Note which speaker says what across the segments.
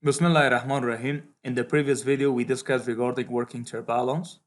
Speaker 1: Bismillahirrahmanirrahim. In the previous video, we discussed regarding working term balance.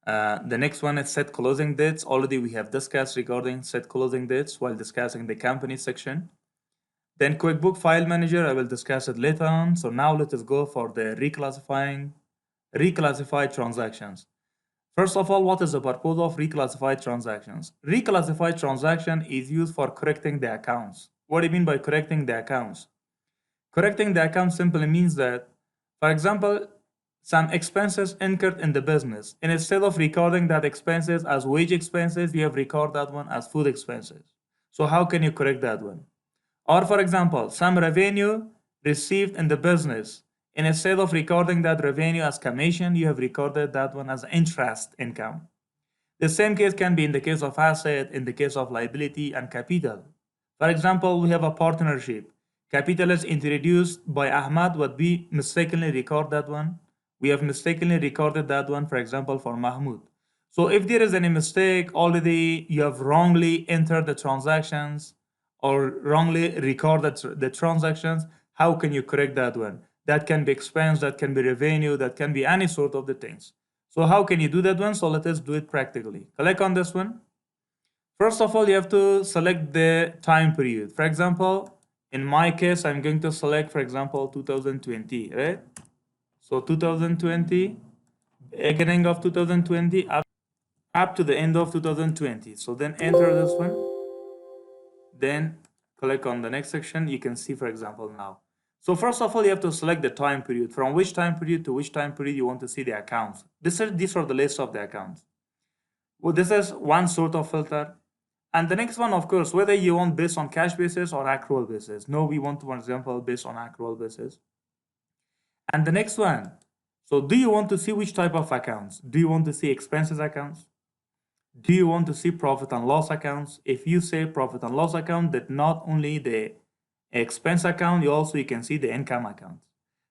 Speaker 1: The next one is set closing dates. Already we have discussed regarding set closing dates while discussing the company section. Then QuickBook File Manager, I will discuss it later on. So now let us go for the reclassified transactions. First of all, what is the purpose of reclassified transactions? Reclassified transaction is used for correcting the accounts. What do you mean by correcting the accounts? Correcting the account simply means that, for example, some expenses incurred in the business, and instead of recording that expenses as wage expenses, you have recorded that one as food expenses. So how can you correct that one? Or for example, some revenue received in the business, and instead of recording that revenue as commission, you have recorded that one as interest income. The same case can be in the case of asset, in the case of liability and capital. For example, we have a partnership. Capital is introduced by Ahmad, but we mistakenly record that one. We have mistakenly recorded that one, for example, for Mahmoud. So if there is any mistake, already you have wrongly entered the transactions or wrongly recorded the transactions, how can you correct that one? That can be expense, that can be revenue, that can be any sort of the things. So how can you do that one? So let us do it practically. Click on this one. First of all, you have to select the time period. For example, in my case, I'm going to select, for example, 2020, right? So 2020, beginning of 2020 up to the end of 2020. So then enter this one. Then click on the next section. You can see, for example, now. So first of all, you have to select the time period. From which time period to which time period you want to see the accounts. These are the list of the accounts. Well, this is one sort of filter. And the next one, of course, whether you want based on cash basis or accrual basis. No, we want, for example, based on accrual basis. And the next one, so do you want to see which type of accounts? Do you want to see expenses accounts? Do you want to see profit and loss accounts? If you say profit and loss account, that not only the expense account, you can see the income account.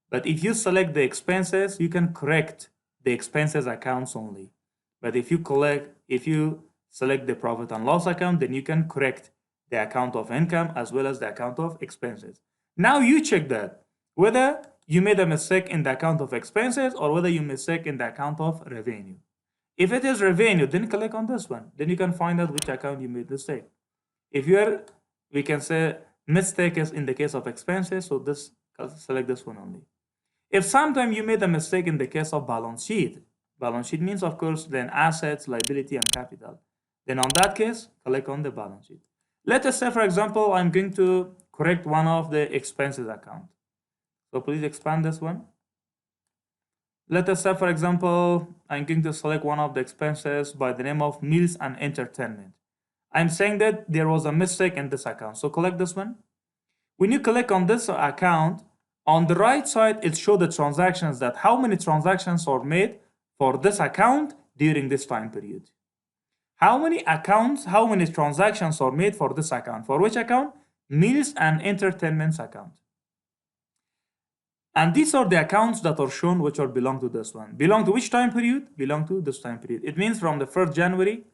Speaker 1: But if you select the expenses, you can correct the expenses accounts only. But if you select the profit and loss account, then you can correct the account of income as well as the account of expenses. Now you check that whether you made a mistake in the account of expenses or whether you mistake in the account of revenue. If it is revenue, then click on this one. Then you can find out which account you made mistake. If we can say mistake is in the case of expenses, so select this one only. If sometime you made a mistake in the case of balance sheet means, of course, then assets, liability, and capital. Then on that case, click on the balance sheet. Let us say, for example, I'm going to correct one of the expenses account. So please expand this one. Let us say, for example, I'm going to select one of the expenses by the name of meals and entertainment. I'm saying that there was a mistake in this account. So click this one. When you click on this account, on the right side, it shows the transactions, that how many transactions are made for this account during this time period. How many transactions are made for this account? For which account? Meals and entertainments account. And these are the accounts that are shown which belong to this one. Belong to which time period? Belong to this time period. It means from the 1st January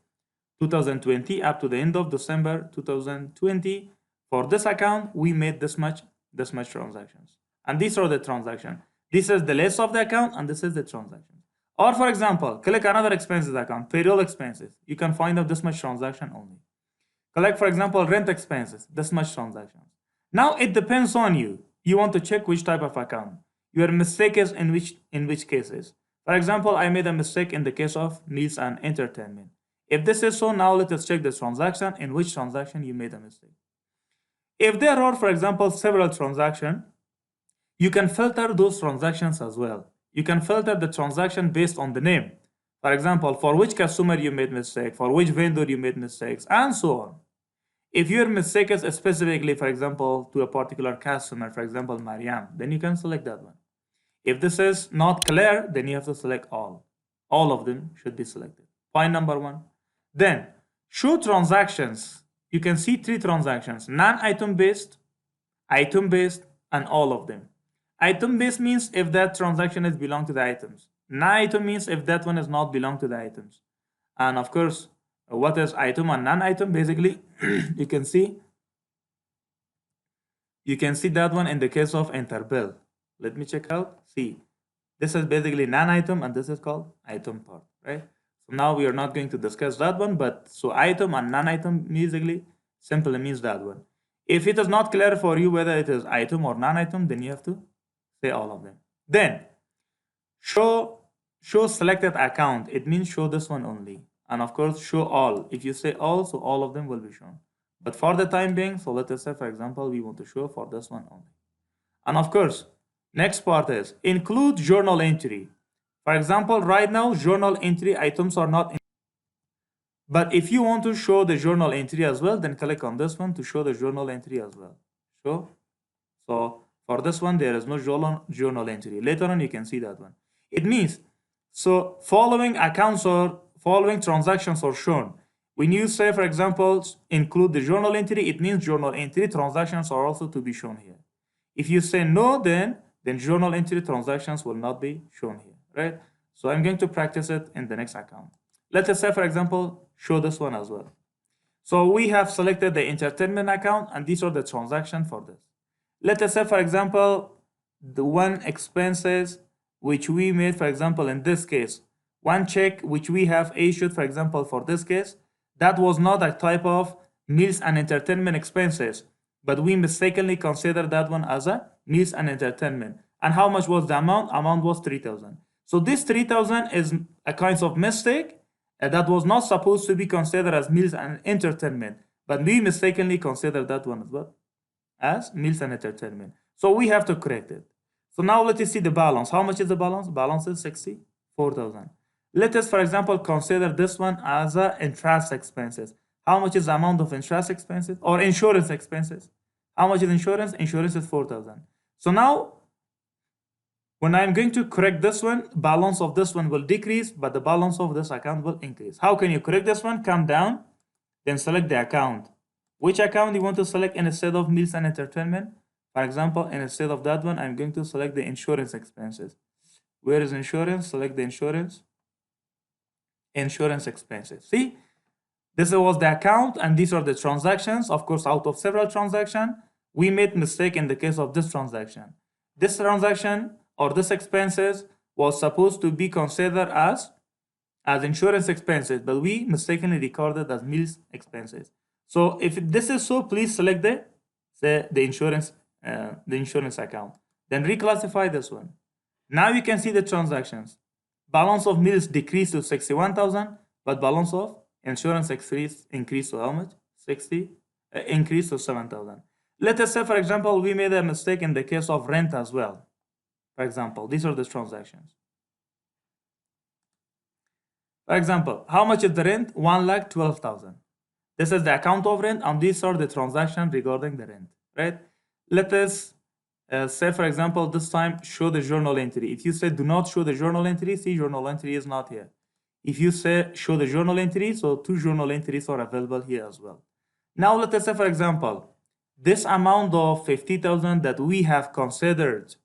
Speaker 1: 2020 up to the end of December 2020. For this account, we made this much transactions. And these are the transactions. This is the list of the account and this is the transaction. Or for example, click another expenses account, payroll expenses. You can find out this much transaction only. Click, for example, rent expenses, this much transactions. Now it depends on you. You want to check which type of account. Your mistake is in which cases. For example, I made a mistake in the case of meals and entertainment. If this is so, now let us check the transaction, in which transaction you made a mistake. If there are, for example, several transactions, you can filter those transactions as well. You can filter the transaction based on the name. For example, for which customer you made mistake, for which vendor you made mistakes, and so on. If your mistake is specifically, for example, to a particular customer, for example, Mariam, then you can select that one. If this is not clear, then you have to select all. All of them should be selected. Point number one. Then, show transactions. You can see 3 transactions: non-item based, item based, and all of them. Item based means if that transaction is belong to the items. Non-item means if that one is not belong to the items. And of course, what is item and non-item? Basically, you can see that one in the case of interbill. Let me check out. See, this is basically non-item and this is called item part, right? So now we are not going to discuss that one, but so item and non-item basically simply means that one. If it is not clear for you whether it is item or non-item, then you have to say all of them. Then show selected account. It means show this one only. And of course, show all. If you say all, so all of them will be shown. But for the time being, so let us say, for example, we want to show for this one only. And of course, next part is include journal entry. For example, right now, journal entry items are not in. But if you want to show the journal entry as well, then click on this one to show the journal entry as well. So for this one, there is no journal entry. Later on, you can see that one. It means, so following accounts or following transactions are shown. When you say, for example, include the journal entry, it means journal entry transactions are also to be shown here. If you say no, then journal entry transactions will not be shown here, right? So I'm going to practice it in the next account. Let us say, for example, show this one as well. So we have selected the entertainment account, and these are the transactions for this. Let us say, for example, the one expenses which we made, for example, in this case, one check which we have issued, for example, for this case, that was not a type of meals and entertainment expenses, but we mistakenly considered that one as a meals and entertainment. And how much was the amount? Amount was 3,000. So this 3,000 is a kind of mistake that was not supposed to be considered as meals and entertainment, but we mistakenly considered that one as well as meals and entertainment. So we have to correct it. So now let us see the balance. How much is the balance? Balance is 64,000. Let us, for example, consider this one as a interest expenses. How much is the amount of interest expenses or insurance expenses? How much is insurance? Insurance is 4,000. So now, when I'm going to correct this one, balance of this one will decrease, but the balance of this account will increase. How can you correct this one? Come down, then select the account. Which account you want to select instead of meals and entertainment? For example, instead of that one, I'm going to select the insurance expenses. Where is insurance? Select the insurance expenses. See, this was the account and these are the transactions. Of course, out of several transactions, we made mistake in the case of this transaction. This transaction or this expenses was supposed to be considered as insurance expenses, but we mistakenly recorded as meals expenses. So if this is so, please select the insurance account. Then reclassify this one. Now you can see the transactions. Balance of meals decreased to 61,000, but balance of insurance increased to how much? 60, increased to 7,000. Let us say, for example, we made a mistake in the case of rent as well. For example, these are the transactions. For example, how much is the rent? 1,12,000. This is the account of rent, and these are the transactions regarding the rent, right? Let us say, for example, this time show the journal entry. If you say do not show the journal entry, see journal entry is not here. If you say show the journal entry, so 2 journal entries are available here as well. Now let us say, for example, this amount of 50,000 that we have considered,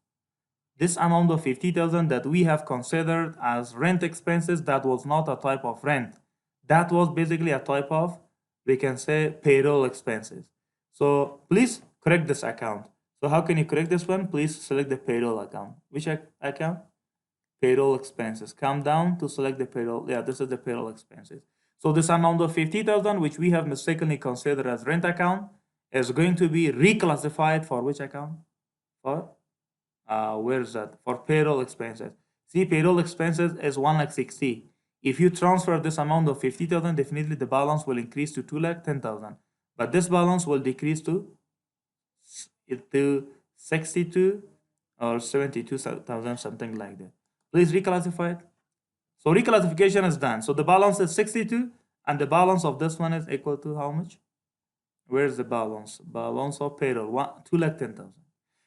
Speaker 1: as rent expenses, that was not a type of rent. That was basically a type of, we can say, payroll expenses. So please correct this account. So how can you correct this one? Please select the payroll account. Which account? Payroll expenses. Come down to select the payroll. Yeah, this is the payroll expenses. So this amount of 50,000, which we have mistakenly considered as rent account, is going to be reclassified for which account? For where is that? For payroll expenses. See, payroll expenses is 1,60,000. If you transfer this amount of 50,000, definitely the balance will increase to 2,10,000. But this balance will decrease to 62 or 72,000, something like that. Please reclassify it. So reclassification is done. So the balance is 62, and the balance of this one is equal to how much? Where's the balance? Balance of payroll, 2,10,000.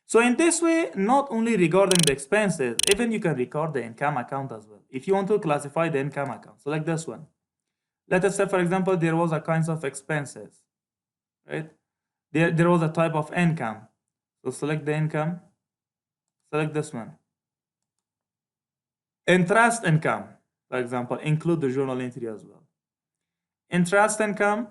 Speaker 1: So in this way, not only regarding the expenses, even you can record the income account as well. If you want to classify the income account, so like this one. Let us say, for example, there was a kind of expenses, right? There was a type of income. So select the income, select this one. Interest income, for example, include the journal entry as well. Interest income,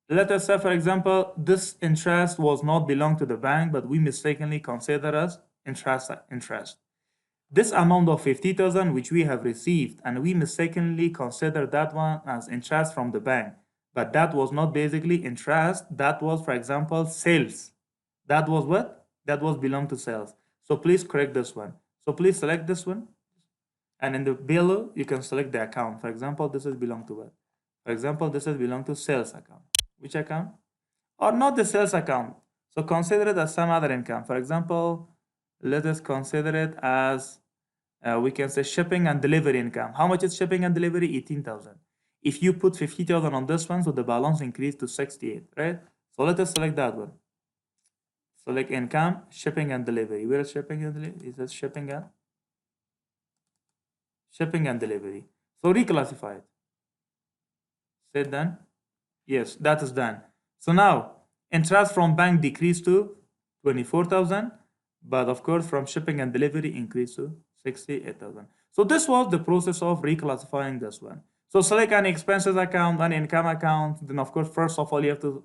Speaker 1: let us say, for example, this interest was not belong to the bank, but we mistakenly consider as interest. This amount of 50,000 which we have received, and we mistakenly consider that one as interest from the bank, but that was not basically interest. That was, for example, sales. That was what? That was belong to sales. So please correct this one. So please select this one, and in the below you can select the account. For example, this is belong to what? For example, this is belong to sales account. Which account? Or not the sales account. So consider it as some other income. For example, let us consider it as we can say shipping and delivery income. How much is shipping and delivery? 18,000. If you put 50,000 on this one, so the balance increased to 68, right? So let us select that one. Select income, shipping and delivery. Where is shipping and delivery? Is that shipping and delivery? So reclassify it. Say done. Yes, that is done. So now interest from bank decreased to 24,000, but of course from shipping and delivery increased to 68,000. So this was the process of reclassifying this one. So select an expenses account, an income account. Then of course, first of all, you have to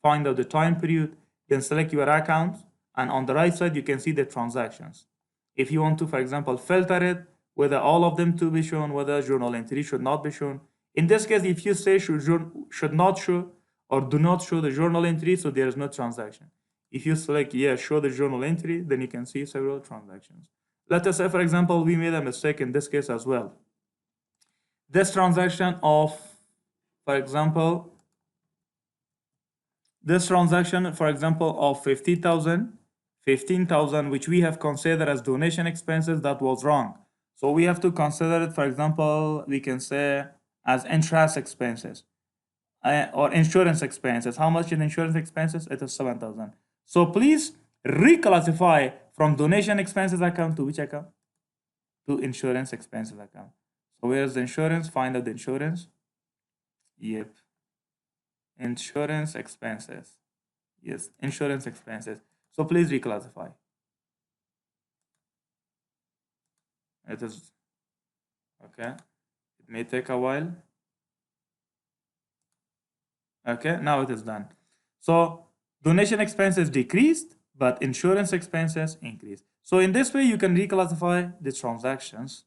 Speaker 1: find out the time period, then select your account, and on the right side, you can see the transactions. If you want to, for example, filter it, whether all of them to be shown, whether journal entry should not be shown. In this case, if you say should not show or do not show the journal entry, so there is no transaction. If you select yes, show the journal entry, then you can see several transactions. Let us say, for example, we made a mistake in this case as well. This transaction of, for example, of 50,000, 15,000, which we have considered as donation expenses, that was wrong. So we have to consider it, for example, we can say as interest expenses or insurance expenses. How much in insurance expenses? It is 7,000. So please reclassify from donation expenses account to which account? To insurance expenses account. So where's the insurance? Find out the insurance. Yep. Insurance expenses. Yes, insurance expenses. So please reclassify. It is okay. It may take a while. Okay, now it is done. So donation expenses decreased, but insurance expenses increased. So in this way, you can reclassify the transactions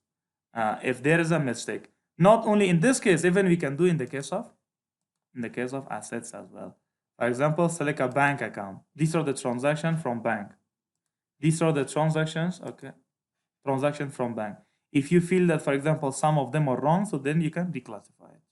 Speaker 1: if there is a mistake. Not only in this case, even we can do in the case of assets as well. For example, select a bank account. These are the transactions from bank. These are the transactions, okay, transaction from bank. If you feel that, for example, some of them are wrong, so then you can reclassify it.